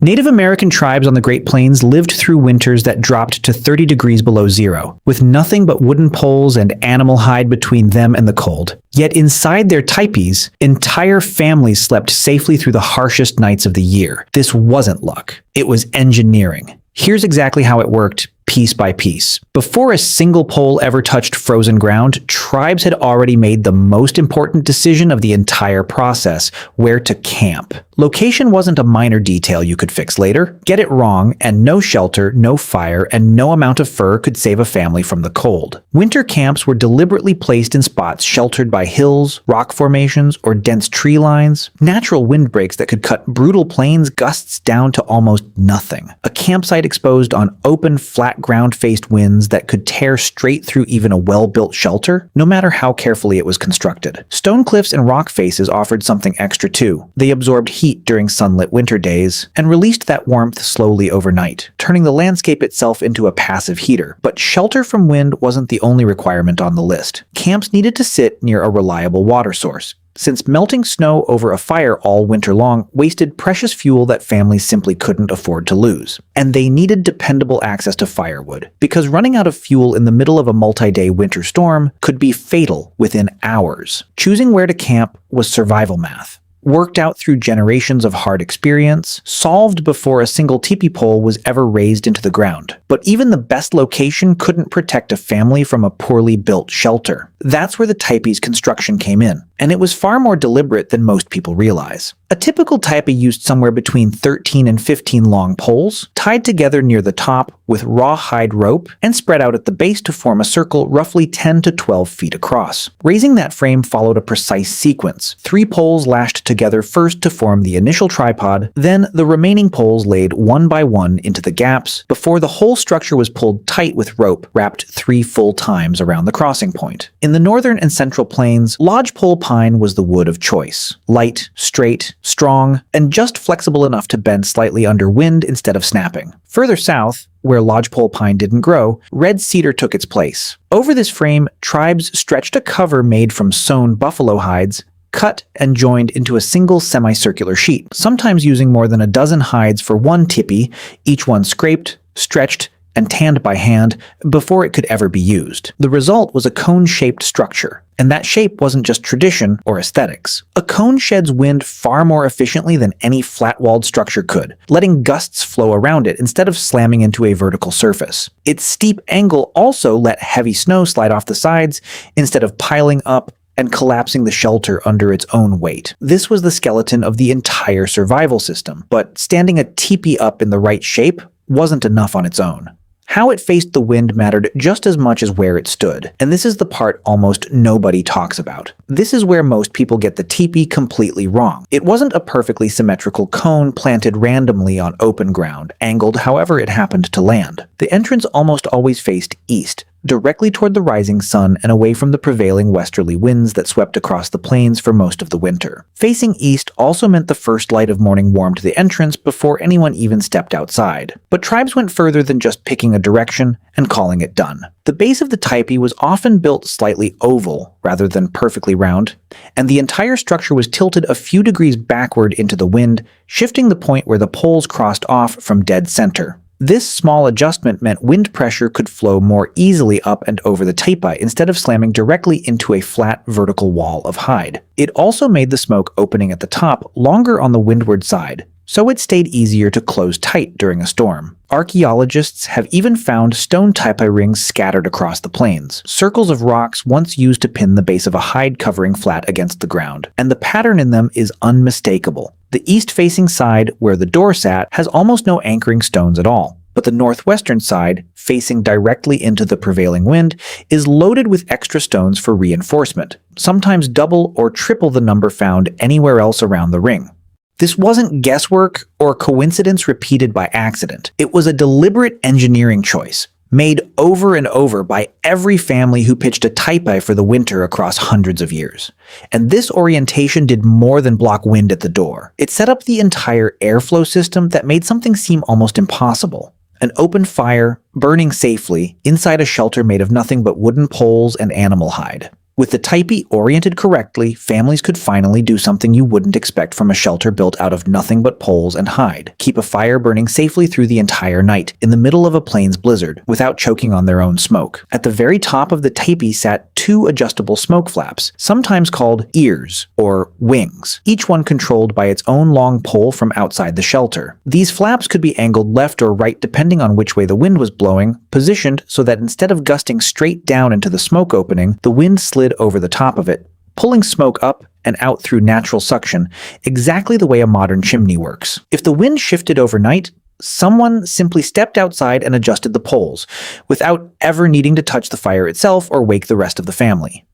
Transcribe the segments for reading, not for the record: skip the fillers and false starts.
Native American tribes on the Great Plains lived through winters that dropped to 30 degrees below zero, with nothing but wooden poles and animal hide between them and the cold. Yet inside their tepees, entire families slept safely through the harshest nights of the year. This wasn't luck. It was engineering. Here's exactly how it worked, piece by piece. Before a single pole ever touched frozen ground, tribes had already made the most important decision of the entire process: where to camp. Location wasn't a minor detail you could fix later. Get it wrong, and no shelter, no fire, and no amount of fur could save a family from the cold. Winter camps were deliberately placed in spots sheltered by hills, rock formations, or dense tree lines, natural windbreaks that could cut brutal plains gusts down to almost nothing. A campsite exposed on open, flat ground-faced winds that could tear straight through even a well-built shelter, no matter how carefully it was constructed. Stone cliffs and rock faces offered something extra too. They absorbed heat during sunlit winter days and released that warmth slowly overnight, turning the landscape itself into a passive heater. But shelter from wind wasn't the only requirement on the list. Camps needed to sit near a reliable water source, since melting snow over a fire all winter long wasted precious fuel that families simply couldn't afford to lose. And they needed dependable access to firewood, because running out of fuel in the middle of a multi-day winter storm could be fatal within hours. Choosing where to camp was survival math, worked out through generations of hard experience, solved before a single teepee pole was ever raised into the ground. But even the best location couldn't protect a family from a poorly built shelter. That's where the tepee's construction came in, and it was far more deliberate than most people realize. A typical tepee used somewhere between 13 and 15 long poles, tied together near the top with rawhide rope, and spread out at the base to form a circle roughly 10 to 12 feet across. Raising that frame followed a precise sequence: 3 poles lashed together first to form the initial tripod, then the remaining poles laid one by one into the gaps, before the whole structure was pulled tight with rope wrapped 3 full times around the crossing point. In the northern and central plains, lodgepole pine was the wood of choice. Light, straight, strong, and just flexible enough to bend slightly under wind instead of snapping. Further south, where lodgepole pine didn't grow, red cedar took its place. Over this frame, tribes stretched a cover made from sewn buffalo hides, cut and joined into a single semicircular sheet, sometimes using more than a dozen hides for one tepee, each one scraped, stretched, and tanned by hand before it could ever be used. The result was a cone-shaped structure, and that shape wasn't just tradition or aesthetics. A cone sheds wind far more efficiently than any flat-walled structure could, letting gusts flow around it instead of slamming into a vertical surface. Its steep angle also let heavy snow slide off the sides instead of piling up and collapsing the shelter under its own weight. This was the skeleton of the entire survival system, but standing a tepee up in the right shape wasn't enough on its own. How it faced the wind mattered just as much as where it stood, and this is the part almost nobody talks about. This is where most people get the tepee completely wrong. It wasn't a perfectly symmetrical cone planted randomly on open ground, angled however it happened to land. The entrance almost always faced east, directly toward the rising sun and away from the prevailing westerly winds that swept across the plains for most of the winter. Facing east also meant the first light of morning warmed the entrance before anyone even stepped outside. But tribes went further than just picking a direction and calling it done. The base of the tepee was often built slightly oval rather than perfectly round, and the entire structure was tilted a few degrees backward into the wind, shifting the point where the poles crossed off from dead center. This small adjustment meant wind pressure could flow more easily up and over the tepee instead of slamming directly into a flat vertical wall of hide. It also made the smoke opening at the top longer on the windward side, so it stayed easier to close tight during a storm. Archaeologists have even found stone tepee rings scattered across the plains, circles of rocks once used to pin the base of a hide covering flat against the ground, and the pattern in them is unmistakable. The east-facing side, where the door sat, has almost no anchoring stones at all, but the northwestern side, facing directly into the prevailing wind, is loaded with extra stones for reinforcement, sometimes double or triple the number found anywhere else around the ring. This wasn't guesswork or coincidence repeated by accident. It was a deliberate engineering choice, made over and over by every family who pitched a tepee for the winter across hundreds of years. And this orientation did more than block wind at the door. It set up the entire airflow system that made something seem almost impossible. An open fire, burning safely, inside a shelter made of nothing but wooden poles and animal hide. With the Tipi oriented correctly, families could finally do something you wouldn't expect from a shelter built out of nothing but poles and hide. Keep a fire burning safely through the entire night, in the middle of a plains blizzard, without choking on their own smoke. At the very top of the Tipi sat 2 adjustable smoke flaps, sometimes called ears, or wings, each one controlled by its own long pole from outside the shelter. These flaps could be angled left or right depending on which way the wind was blowing, positioned so that instead of gusting straight down into the smoke opening, the wind slid over the top of it, pulling smoke up and out through natural suction, exactly the way a modern chimney works. If the wind shifted overnight, someone simply stepped outside and adjusted the poles, without ever needing to touch the fire itself or wake the rest of the family.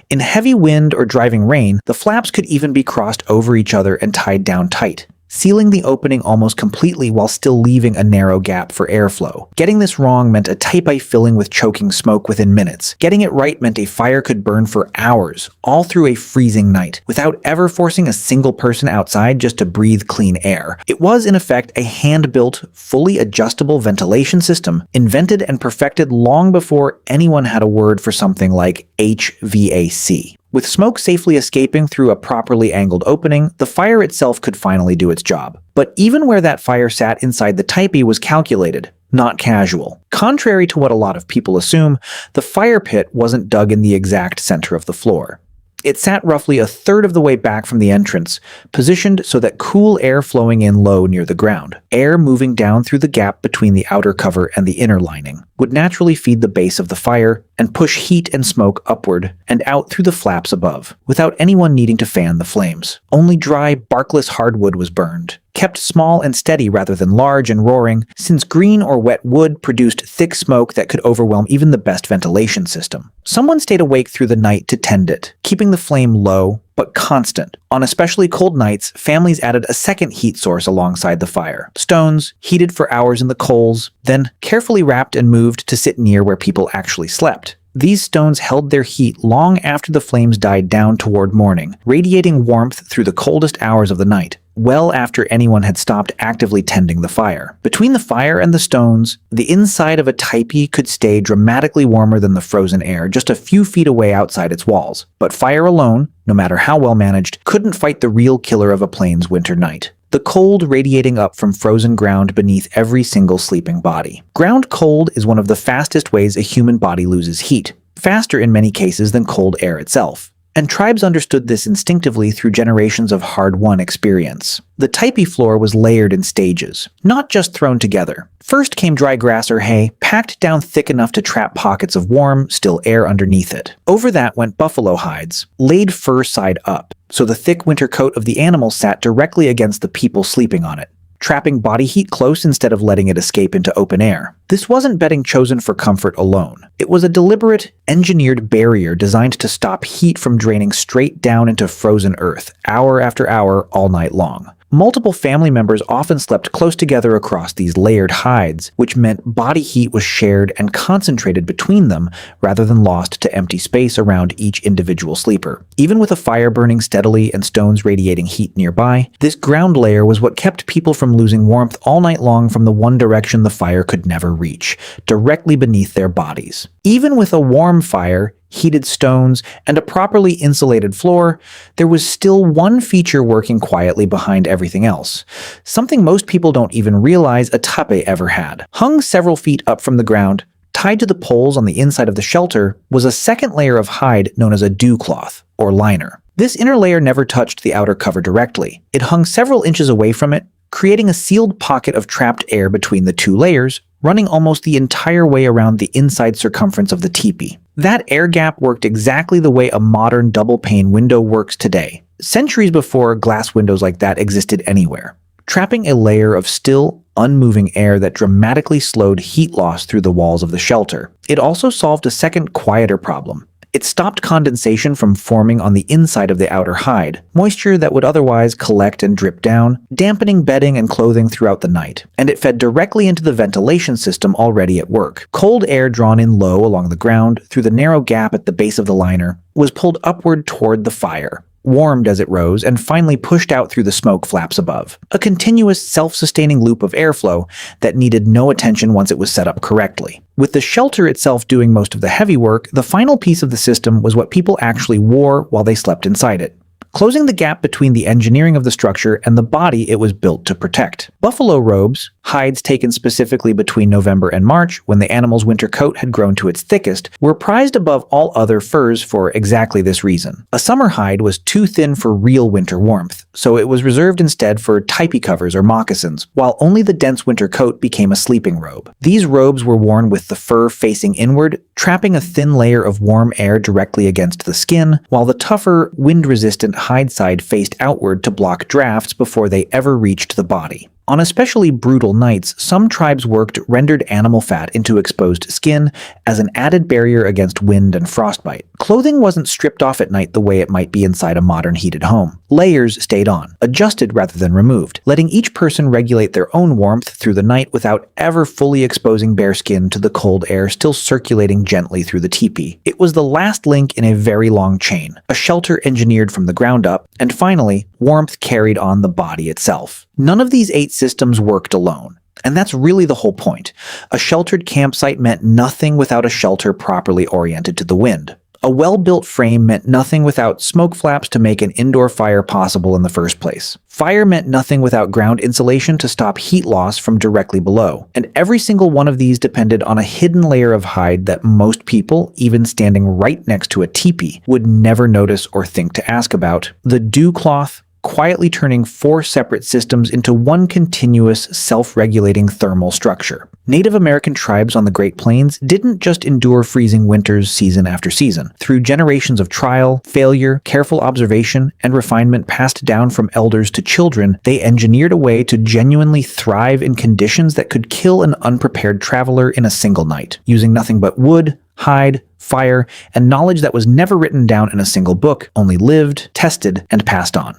In heavy wind or driving rain, the flaps could even be crossed over each other and tied down tight, sealing the opening almost completely while still leaving a narrow gap for airflow. Getting this wrong meant a Tipi filling with choking smoke within minutes. Getting it right meant a fire could burn for hours, all through a freezing night, without ever forcing a single person outside just to breathe clean air. It was, in effect, a hand-built, fully adjustable ventilation system, invented and perfected long before anyone had a word for something like HVAC. With smoke safely escaping through a properly angled opening, the fire itself could finally do its job. But even where that fire sat inside the Tipi was calculated, not casual. Contrary to what a lot of people assume, the fire pit wasn't dug in the exact center of the floor. It sat roughly 1/3 of the way back from the entrance, positioned so that cool air flowing in low near the ground, air moving down through the gap between the outer cover and the inner lining, would naturally feed the base of the fire and push heat and smoke upward and out through the flaps above, without anyone needing to fan the flames. Only dry, barkless hardwood was burned, kept small and steady rather than large and roaring, since green or wet wood produced thick smoke that could overwhelm even the best ventilation system. Someone stayed awake through the night to tend it, keeping the flame low but constant. On especially cold nights, families added a second heat source alongside the fire. Stones, heated for hours in the coals, then carefully wrapped and moved to sit near where people actually slept. These stones held their heat long after the flames died down toward morning, radiating warmth through the coldest hours of the night, well after anyone had stopped actively tending the fire. Between the fire and the stones, the inside of a Tipi could stay dramatically warmer than the frozen air just a few feet away outside its walls. But fire alone, no matter how well managed, couldn't fight the real killer of a plains winter night: the cold radiating up from frozen ground beneath every single sleeping body. Ground cold is one of the fastest ways a human body loses heat, faster in many cases than cold air itself. And tribes understood this instinctively through generations of hard-won experience. The Tipi floor was layered in stages, not just thrown together. First came dry grass or hay, packed down thick enough to trap pockets of warm, still air underneath it. Over that went buffalo hides, laid fur side up, so the thick winter coat of the animal sat directly against the people sleeping on it, trapping body heat close instead of letting it escape into open air. This wasn't bedding chosen for comfort alone. It was a deliberate, engineered barrier designed to stop heat from draining straight down into frozen earth, hour after hour, all night long. Multiple family members often slept close together across these layered hides, which meant body heat was shared and concentrated between them rather than lost to empty space around each individual sleeper. Even with a fire burning steadily and stones radiating heat nearby, this ground layer was what kept people from losing warmth all night long from the one direction the fire could never reach, directly beneath their bodies. Even with a warm fire, heated stones, and a properly insulated floor, there was still one feature working quietly behind everything else. Something most people don't even realize a Tepee ever had. Hung several feet up from the ground, tied to the poles on the inside of the shelter, was a second layer of hide known as a dew cloth, or liner. This inner layer never touched the outer cover directly. It hung several inches away from it, creating a sealed pocket of trapped air between the two layers, running almost the entire way around the inside circumference of the teepee. That air gap worked exactly the way a modern double-pane window works today, centuries before glass windows like that existed anywhere, trapping a layer of still, unmoving air that dramatically slowed heat loss through the walls of the shelter. It also solved a second, quieter problem. It stopped condensation from forming on the inside of the outer hide, moisture that would otherwise collect and drip down, dampening bedding and clothing throughout the night. And it fed directly into the ventilation system already at work. Cold air drawn in low along the ground, through the narrow gap at the base of the liner, was pulled upward toward the fire, warmed as it rose, and finally pushed out through the smoke flaps above. A continuous, self-sustaining loop of airflow that needed no attention once it was set up correctly. With the shelter itself doing most of the heavy work, the final piece of the system was what people actually wore while they slept inside it, closing the gap between the engineering of the structure and the body it was built to protect. Buffalo robes, hides taken specifically between November and March, when the animal's winter coat had grown to its thickest, were prized above all other furs for exactly this reason. A summer hide was too thin for real winter warmth, so it was reserved instead for Tipi covers or moccasins, while only the dense winter coat became a sleeping robe. These robes were worn with the fur facing inward, trapping a thin layer of warm air directly against the skin, while the tougher, wind-resistant hide side faced outward to block drafts before they ever reached the body. On especially brutal nights, some tribes worked rendered animal fat into exposed skin as an added barrier against wind and frostbite. Clothing wasn't stripped off at night the way it might be inside a modern heated home. Layers stayed on, adjusted rather than removed, letting each person regulate their own warmth through the night without ever fully exposing bare skin to the cold air still circulating gently through the teepee. It was the last link in a very long chain, a shelter engineered from the ground up, and finally, warmth carried on the body itself. None of these 8 systems worked alone, and that's really the whole point. A sheltered campsite meant nothing without a shelter properly oriented to the wind. A well-built frame meant nothing without smoke flaps to make an indoor fire possible in the first place. Fire meant nothing without ground insulation to stop heat loss from directly below. And every single one of these depended on a hidden layer of hide that most people, even standing right next to a teepee, would never notice or think to ask about: the dew cloth, quietly turning 4 separate systems into one continuous, self-regulating thermal structure. Native American tribes on the Great Plains didn't just endure freezing winters season after season. Through generations of trial, failure, careful observation, and refinement passed down from elders to children, they engineered a way to genuinely thrive in conditions that could kill an unprepared traveler in a single night, using nothing but wood, hide, fire, and knowledge that was never written down in a single book, only lived, tested, and passed on.